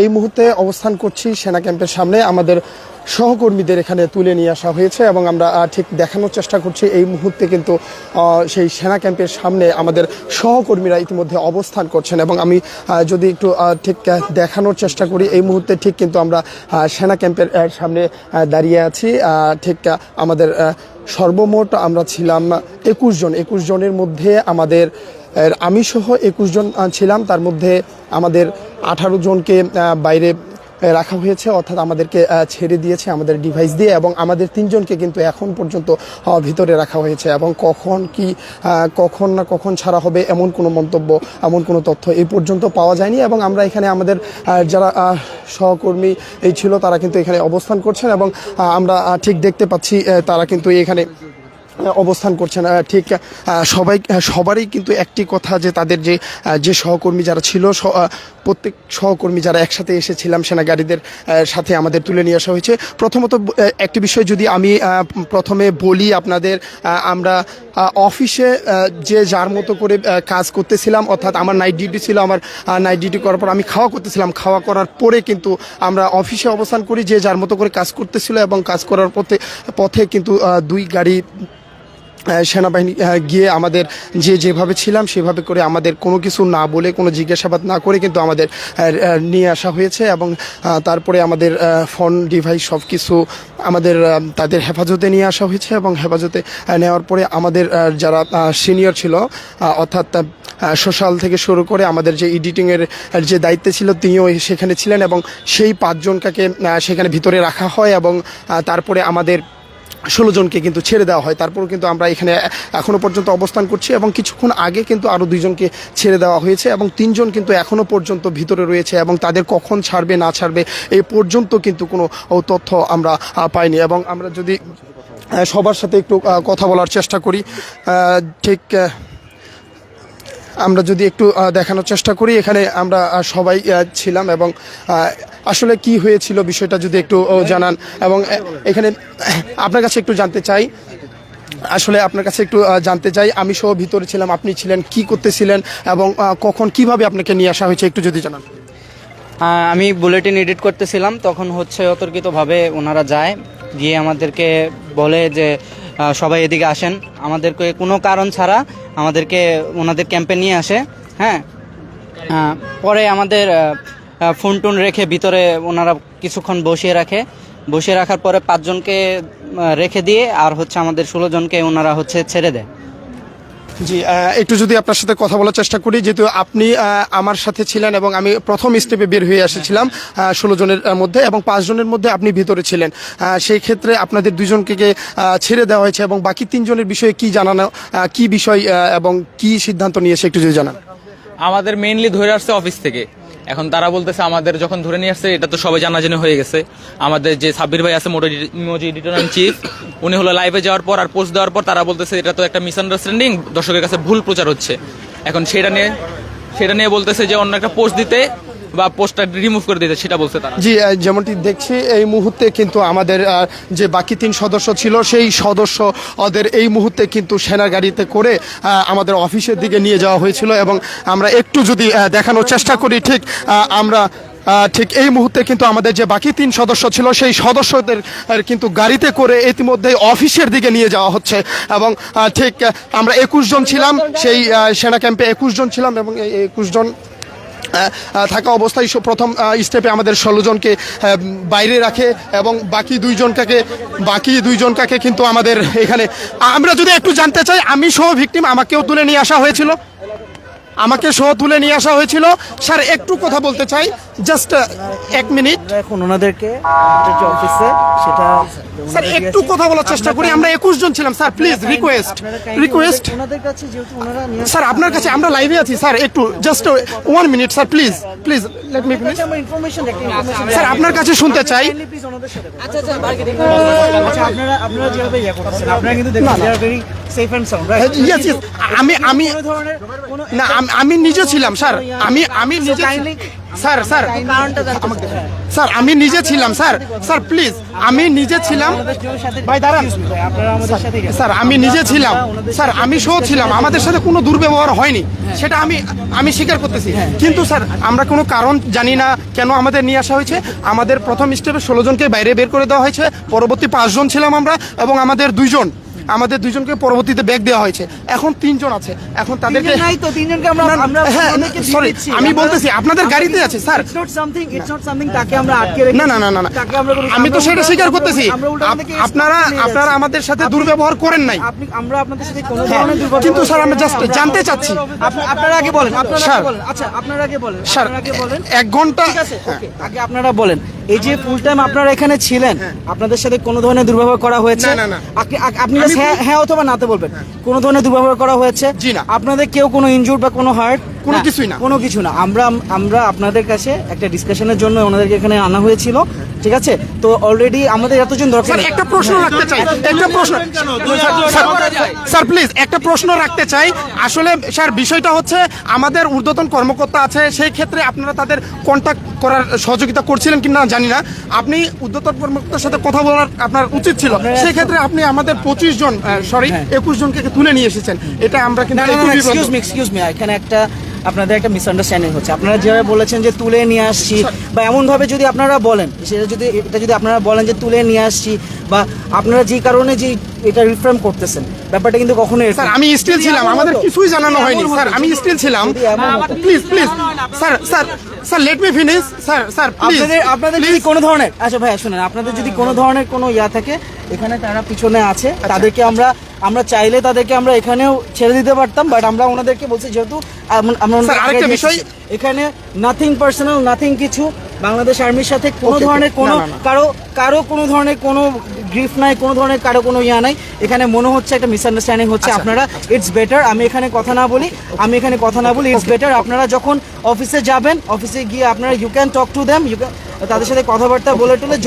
এই মুহূর্তে অবস্থান করছি সেনা ক্যাম্পের সামনে। আমাদের সহকর্মীদের এখানে তুলে নিয়ে আসা হয়েছে এবং আমরা ঠিক দেখানোর চেষ্টা করছি এই মুহূর্তে কিন্তু সেই সেনা ক্যাম্পের সামনে আমাদের সহকর্মীরা ইতিমধ্যে অবস্থান করছেন। এবং আমি যদি একটু ঠিক দেখানোর চেষ্টা করি, এই মুহূর্তে ঠিক কিন্তু আমরা সেনা ক্যাম্পের সামনে দাঁড়িয়ে আছি। ঠিক আমাদের সর্বমোট আমরা ছিলাম 21 জনের মধ্যে আমাদের আমি সহ 21 জন ছিলাম। তার মধ্যে আমাদের 18 জনকে বাইরে রাখা হয়েছে, অর্থাৎ আমাদেরকে ছেড়ে দিয়েছে আমাদের ডিভাইস দিয়ে, এবং আমাদের 3 জনকে কিন্তু এখন পর্যন্ত ভিতরে রাখা হয়েছে। এবং কখন না কখন ছাড়া হবে এমন কোনো মন্তব্য, এমন কোনো তথ্য এই পর্যন্ত পাওয়া যায়নি। এবং আমরা এখানে আমাদের যারা সহকর্মী এই ছিল তারা কিন্তু এখানে অবস্থান করছেন এবং আমরা ঠিক দেখতে পাচ্ছি তারা কিন্তু এখানে অবস্থান করছেন। ঠিক সবারই কিন্তু একটি কথা যে তাদের যে সহকর্মী যারা ছিল, প্রত্যেক সহকর্মী যারা একসাথে এসেছিলাম সেনা গাড়িদের সাথে আমাদের তুলে নিয়ে আসা হয়েছে। প্রথমত একটি বিষয় যদি আমি প্রথমে বলি আপনাদের, আমরা অফিসে যে যার মতো করে কাজ করতেছিলাম, অর্থাৎ আমার নাইট ডিউটি ছিল। আমার নাইট ডিউটি করার পর আমি খাওয়া করতেছিলাম, খাওয়া করার পরে কিন্তু আমরা অফিসে অবস্থান করি, যে যার মতো করে কাজ করতেছিল। এবং কাজ করার পথে কিন্তু 2 গাড়ি সেনাবাহিনী গিয়ে আমাদের যেভাবে ছিলাম সেভাবে করে আমাদের কোনো কিছু না বলে, কোনো জিজ্ঞাসাবাদ না করে কিন্তু আমাদের নিয়ে আসা হয়েছে। এবং তারপরে আমাদের ফোন ডিভাইস সব কিছু আমাদের তাদের হেফাজতে নিয়ে আসা হয়েছে। এবং হেফাজতে নেওয়ার পরে আমাদের যারা সিনিয়র ছিল, অর্থাৎ সোশ্যাল থেকে শুরু করে আমাদের যে এডিটিংয়ের যে দায়িত্বে ছিল তিনিও সেখানে ছিলেন, এবং সেই 5 জনকে সেখানে ভিতরে রাখা হয়। এবং তারপরে আমাদের 16 জনকে কিন্তু ছেড়ে দেওয়া হয়। তারপর কিন্তু আমরা এখানে এখনও পর্যন্ত অবস্থান করছি, এবং কিছুক্ষণ আগে কিন্তু আরও 2 জনকে ছেড়ে দেওয়া হয়েছে, এবং 3 জন কিন্তু এখনও পর্যন্ত ভিতরে রয়েছে। এবং তাদের কখন ছাড়বে না ছাড়বে এই পর্যন্ত কিন্তু কোনো তথ্য আমরা পাইনি। এবং আমরা যদি সবার সাথে একটু কথা বলার চেষ্টা করি, ঠিক আমরা যদি একটু দেখানোর চেষ্টা করি, এখানে আমরা সবাই ছিলাম। এবং আসলে কি হয়েছিল বিষয়টা যদি একটু জানান। এবং এখানে আপনার কাছে একটু জানতে চাই, আমি সহ ভিতরে ছিলাম, আপনি ছিলেন, কি করতেছিলেন এবং কখন কিভাবে আপনাকে নিয়ে আসা হয়েছে একটু যদি জানান। আমি বুলেটিন এডিট করতেছিলাম, তখন অতর্কিতভাবে ওনারা গিয়ে আমাদেরকে বলে যে সবাই এদিকে আসেন। আমাদেরকে কোনো কারণ ছাড়া আমাদেরকে ওনাদের ক্যাম্পে নিয়ে আসে। হ্যাঁ, পরে আমাদের ফোন টোন রেখে ভিতরে ওনারা কিছুক্ষণ বসিয়ে রাখার পরে 5 জনকে রেখে দিয়ে আর আমাদের 16 জনকে ওনারা ছেড়ে দেয়। জি, একটু যদি আপনার সাথে কথা বলার চেষ্টা করি, যেহেতু আপনি আমার সাথে ছিলেন এবং আমি প্রথম স্টেপে বের হয়ে এসেছিলাম 16 জনের মধ্যে, এবং 5 জনের মধ্যে আপনি ভিতরে ছিলেন। সেই ক্ষেত্রে আপনাদের 2 জনকে ছেড়ে দেওয়া হয়েছে, এবং বাকি 3 জনের বিষয়ে কি জানানো, কি বিষয় এবং কি সিদ্ধান্ত নিয়েছে একটু যদি জানান। আমাদের মেইনলি ধরে আসছে অফিস থেকে। এখন তারা বলতেছে আমাদের যখন ধরে নিয়ে আসছে এটা তো সবাই জানাজানি হয়ে গেছে। আমাদের যে সাব্বির ভাই আছে ইমোজি এডিটর ইন চিফ, উনি লাইভে যাওয়ার পর আর পোস্ট দেওয়ার পর তারা বলতেছে এটা তো একটা মিসআন্ডারস্ট্যান্ডিং, দর্শকের কাছে ভুল প্রচার হচ্ছে। এখন সেটা নিয়ে বলতেছে যে অন্য একটা পোস্ট দিতে বা পোস্টটা রিমুভ করে দিতে, সেটা বলছে তারা। জি, যেমনটি দেখছি এই মুহূর্তে কিন্তু আমাদের যে বাকি 3 সদস্য ছিল, সেই সদস্য ওদের এই মুহূর্তে কিন্তু সেনার গাড়িতে করে আমাদের অফিসের দিকে নিয়ে যাওয়া হয়েছিল। এবং আমরা একটু যদি দেখানোর চেষ্টা করি, ঠিক এই মুহূর্তে কিন্তু আমাদের যে বাকি 3 সদস্য ছিল, সেই সদস্যদের কিন্তু গাড়িতে করে ইতিমধ্যে অফিসের দিকে নিয়ে যাওয়া হচ্ছে। এবং ঠিক আমরা 21 জন ছিলাম, সেই সেনা ক্যাম্পে 21 জন ছিলাম, এবং এই 21 জন থাকা অবস্থায় প্রথম স্টেপে আমাদের 16 জনকে বাইরে রাখে, এবং বাকি 2 জনকে কিন্তু আমাদের এখানে, আমরা যদি একটু জানতে চাই, আমি সহ ভিকটিম, আমাকে সহ তুলে নিয়ে আসা হয়েছিল। স্যার একটু কথা বলতে চাই, জাস্ট 1 মিনিট। এখন ওনাদেরকে আমাদের যে অফিসে সেটা স্যার একটু কথা বলার চেষ্টা করি, আমরা 21 জন ছিলাম স্যার, প্লিজ রিকোয়েস্ট ওনাদের কাছে, যেহেতু ওনারা স্যার আপনার কাছে, আমরা লাইভে আছি স্যার, একটু just 1 minute sir, please let me finish. আমরা ইনফরমেশন স্যার আপনার কাছে শুনতে চাই। আচ্ছা আপনারা যেভাবে করতেছেন, আপনারা কিন্তু দেখুন they are very safe and sound right Yes, yes. আমি কোনো ধরনের কোনো না আমি নিজে ছিলাম স্যার, আমি নিজে কাইন্ডলি স্যার কারণটা জানতে চাই। স্যার আমি নিজে ছিলাম স্যার প্লিজ আমি নিজে ছিলাম ভাই দাঁড়ান আপনারা আমাদের সাথে স্যার আমি নিজে ছিলাম স্যার আমি সহ ছিলাম, আমাদের সাথে কোনো দুর্ব্যবহার হয়নি সেটা আমি স্বীকার করতেছি, কিন্তু স্যার আমরা কোনো কারণ জানি না কেন আমাদের নিয়ে আসা হয়েছে। আমাদের প্রথম স্টেপে 16 জনকে বাইরে বের করে দেওয়া হয়েছে, পরবর্তী 5 জন ছিলাম আমরা এবং আমাদের দুইজনকে পরবর্তীতে ব্যাগ দেওয়া হয়েছে, এখন 3 জন আছে, এখন তাদেরকে নাই তো তিনজনকে আমরা হ্যাঁ অনেককে দিয়ে সরি দিচ্ছি। আমি বলতেছি আপনাদের গাড়িতে আছে স্যার। ইটস নট সামথিং তাকে আমরা আটকে রেখে না তাকে আমরা আমি তো সেটা স্বীকার করতেছি, আপনারা আমাদের সাথে দুর্ব্যবহার করেন নাই, আমরা আপনাদের সাথে কোনো ধরনের দুর্ব্যবহার কিন্তু স্যার আমরা জাস্ট জানতে চাচ্ছি আপনারা আগে বলেন স্যার। আচ্ছা আপনারা আগে বলেন স্যার আপনারা আগে বলেন 1 ঘন্টা ঠিক আছে ওকে আগে আপনারা বলেন এই যে ফুল টাইম আপনারা এখানে ছিলেন আপনাদের সাথে কোনো ধরনের দুর্ব্যবহার করা হয়েছে না। আপনি just হ্যাঁ অথবা নাতে বলবেন কোনো ধরনের দুর্ব্যবহার করা হয়েছে জি না। আপনাদের কেউ কোনো ইনজুর বা কোনো হার্ট কোনো কিছুই না। কোনো কিছু না আমরা আপনাদের কাছে একটা ডিসকাশনের জন্য ওনাদেরকে এখানে আনা হয়েছিল ঠিক আছে তো অলরেডি আমাদের এতজন দরকার স্যার একটা প্রশ্ন রাখতে চাই, স্যার প্লিজ একটা প্রশ্ন রাখতে চাই। আসলে স্যার বিষয়টা হচ্ছে আমাদের ঊর্ধ্বতন কর্মকর্তা আছে, সেই ক্ষেত্রে আপনারা তাদের কন্ট্যাক্ট করার সহযোগিতা করছিলেন কিনা জানি না, আপনি ঊর্ধ্বতন কর্মকর্তার সাথে কথা বলার আপনার উচিত ছিল, সেই ক্ষেত্রে আপনি আমাদের 25 জন 21 জনকে তুলে নিয়ে এসেছেন, এটা আমরা কিন্তু এক্সকিউজ মি এখানে একটা আপনাদের একটা মিসআন্ডারস্ট্যান্ডিং হচ্ছে আপনারা যেভাবে বলেছেন যে তুলে নিয়ে আসছি বা এমন ভাবে যদি আপনারা বলেন সেটা যদি আপনারা বলেন যে তুলে নিয়ে আসছি বা আপনারা যে কারণে যে এটা রিফ্রেম করতেছেন ব্যাপারটা কিন্তু কখনোই স্যার আমি স্টিল ছিলাম, আমাদের কিছুই জানানো হয়নি স্যার, আমি স্টিল ছিলাম, please sir let me finish sir please আপনাদের যদি কোনো ধরনের আচ্ছা ভাই শুনেন আপনাদের যদি কোনো ধরনের কোনো ইয়া থাকে এখানে তারা পিছনে আছে তাদেরকে আমরা চাইলে তাদেরকে আমরা এখানেও ছেড়ে দিতে পারতাম বাট আমরা ওনাদেরকে বলছি যেহেতু আমরা আরেকটা বিষয় এখানে নাথিং পার্সোনাল নাথিং কিছু বাংলাদেশ আর্মির সাথে কোনো ধরনের কোনো কারো কোনো ধরনের কোনো গ্রিফ নাই কোনো ধরনের কারো কোনো ইয়া নাই এখানে মনে হচ্ছে একটা মিসআন্ডারস্ট্যান্ডিং হচ্ছে আপনারা ইটস বেটার আমি এখানে কথা না বলি ইটস বেটার আপনারা যখন অফিসে যাবেন অফিসে গিয়ে আপনারা you can talk to them তাদের সাথে কথাবার্তা বলে টলে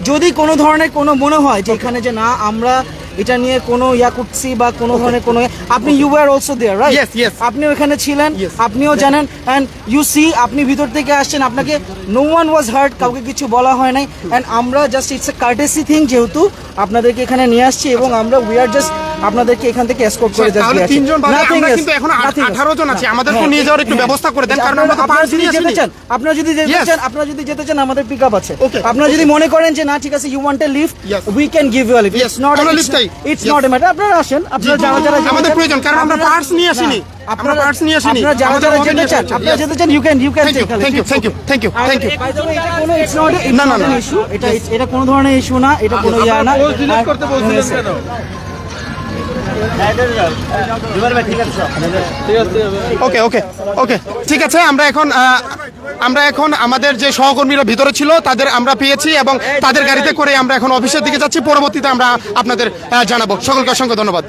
যদি কোনো ধরনের কোনো মনে হয় যে এখানে যে না আমরা এটা নিয়ে কোনো ইয়া করছি বা কোনো ধরনের কোনো আপনি you are also there right আপনি ওখানে ছিলেন আপনিও জানেন অ্যান্ড ইউ সি আপনি ভিতর থেকে আসছেন আপনাকে নো ওয়ান ওয়াজ হার্ট কাউকে কিছু বলা হয় নাই অ্যান্ড আমরা just it's a courtesy thing যেহেতু আপনাদেরকে এখানে নিয়ে আসছি এবং আমরা উই আর জাস্ট আপনাদেরকে এখান থেকে এসকর্ট করে তাহলে 3 জন বাদে আমরা কিন্তু এখন 18 জন আছি, আমাদেরকে নিয়ে যাওয়ার একটু ব্যবস্থা করে দেন, কারণ আমরা তো পাঁচ দিন যেতে চান আপনারা যদি যেতে চান আমাদের পিকআপ আছে আপনারা যদি মনে করেন যে না ঠিক আছে you want a lift we can give you a lift it's not a matter আপনারা আসেন আপনারা যারা আমাদের প্রয়োজন, কারণ আমরা পার্টস নিয়ে আসিনি, আপনারা যেতে চান you can thank you by the way এটা কোনো ইটস নট না ইস্যু এটা কোনো ধরনের ইস্যু না এটা কোনো ইয়া না ওকে ঠিক আছে আমরা এখন আমাদের যে সহকর্মীরা ভিতরে ছিল তাদের আমরা পেয়েছি এবং তাদের গাড়িতে করে আমরা এখন অফিসের দিকে যাচ্ছি, পরবর্তীতে আমরা আপনাদের জানাবো। সকলকে অসংখ্য ধন্যবাদ।